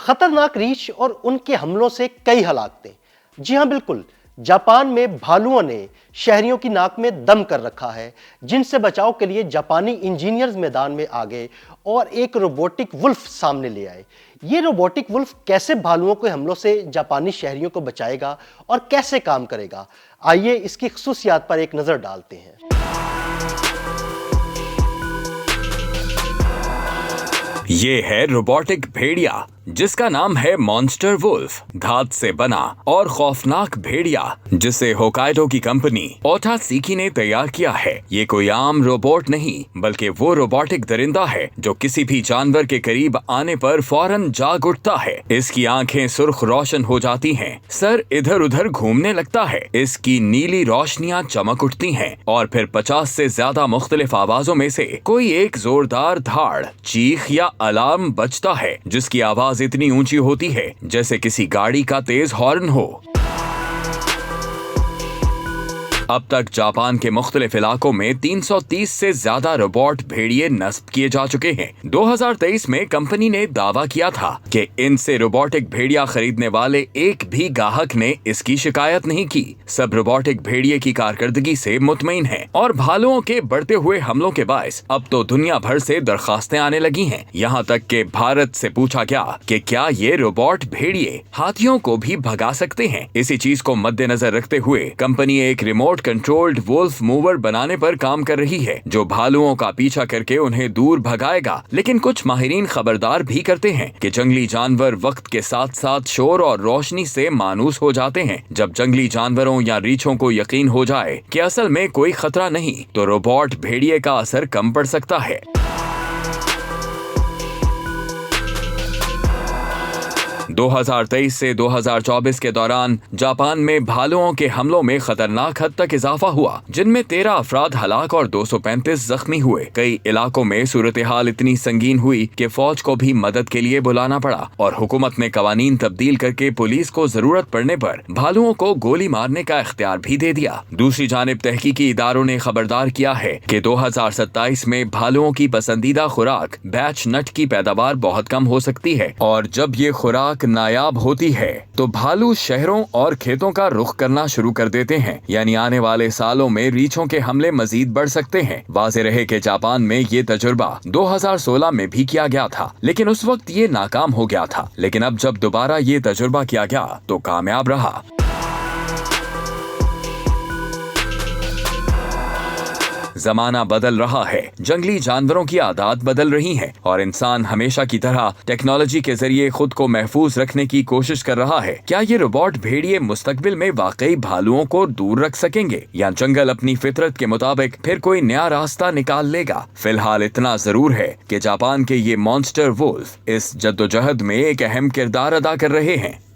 खतरनाक रीछ और उनके हमलों से कई हलाकतें। जी हां, बिल्कुल। जापान में भालुओं ने शहरियों की नाक में दम कर रखा है, जिनसे बचाव के लिए जापानी इंजीनियर्स मैदान में आ गए और एक रोबोटिक वुल्फ सामने ले आए। ये रोबोटिक वुल्फ कैसे भालुओं के हमलों से जापानी शहरियों को बचाएगा और कैसे काम करेगा, आइए इसकी खुसूसियात पर एक नजर डालते हैं। ये है रोबोटिक भेड़िया, जिसका नाम है मॉन्स्टर वुल्फ। धात से बना और खौफनाक भेड़िया जिसे होकाइडो की कंपनी ओटात्सुकी ने तैयार किया है। ये कोई आम रोबोट नहीं, बल्कि वो रोबोटिक दरिंदा है जो किसी भी जानवर के करीब आने पर फौरन जाग उठता है। इसकी आंखें सुर्ख रोशन हो जाती हैं, सर इधर उधर घूमने लगता है, इसकी नीली रोशनियां चमक उठती हैं और फिर 50 से ज्यादा मुख्तलिफ आवाजों में से कोई एक जोरदार धाड़, चीख या अलार्म बजता है, जिसकी आवाज इतनी ऊंची होती है जैसे किसी गाड़ी का तेज हॉर्न हो। अब तक जापान के मुख्तलिफ इलाकों में 330 से ज्यादा रोबोट भेड़िए नस्ब किए जा चुके हैं। 2023 में कंपनी ने दावा किया था कि इनसे रोबोटिक भेड़िया खरीदने वाले एक भी गाहक ने इसकी शिकायत नहीं की। सब रोबोटिक भेड़िए की कारकर्दगी से मुतमईन हैं और भालुओं के बढ़ते हुए हमलों के बायस अब तो दुनिया भर से दरखास्तें आने लगी हैं। यहाँ तक कि भारत से पूछा गया कि क्या ये रोबोट भेड़िए हाथियों को भी भगा सकते हैं। इसी चीज को मद्देनजर रखते हुए कंपनी एक रिमोट कंट्रोल्ड वुल्फ मूवर बनाने पर काम कर रही है, जो भालुओं का पीछा करके उन्हें दूर भगाएगा। लेकिन कुछ माहिरीन खबरदार भी करते हैं कि जंगली जानवर वक्त के साथ साथ शोर और रोशनी से मानूस हो जाते हैं। जब जंगली जानवरों या रीछों को यकीन हो जाए कि असल में कोई खतरा नहीं, तो रोबोट भेड़िए का असर कम पड़ सकता है। 2023 से 2024 के दौरान जापान में भालुओं के हमलों में खतरनाक हद तक इजाफा हुआ, जिनमें 13 अफराद हलाक और 235 जख्मी हुए। कई इलाकों में सूरत हाल इतनी संगीन हुई कि फौज को भी मदद के लिए बुलाना पड़ा और हुकूमत ने कवानीन तब्दील करके पुलिस को जरूरत पड़ने पर भालुओं को गोली मारने का इख्तियार भी दे दिया। दूसरी जानिब तहकीकी इदारों ने खबरदार किया है कि 2027 में भालुओं की पसंदीदा खुराक बैच नट की पैदावार बहुत कम हो सकती है और जब ये खुराक नायाब होती है तो भालू शहरों और खेतों का रुख करना शुरू कर देते हैं। यानी आने वाले सालों में रीछों के हमले मजीद बढ़ सकते हैं। वाज़ेह रहे कि जापान में ये तजुर्बा 2016 में भी किया गया था, लेकिन उस वक्त ये नाकाम हो गया था। लेकिन अब जब दोबारा ये तजुर्बा किया गया तो कामयाब रहा। जमाना बदल रहा है, जंगली जानवरों की आदत बदल रही हैं और इंसान हमेशा की तरह टेक्नोलॉजी के जरिए खुद को महफूज रखने की कोशिश कर रहा है। क्या ये रोबोट भेड़िए मुस्तकबिल में वाकई भालुओं को दूर रख सकेंगे या जंगल अपनी फितरत के मुताबिक फिर कोई नया रास्ता निकाल लेगा? फिलहाल इतना जरूर है कि जापान के ये मॉन्स्टर वुल्फ इस जद्दोजहद में एक अहम किरदार अदा कर रहे हैं।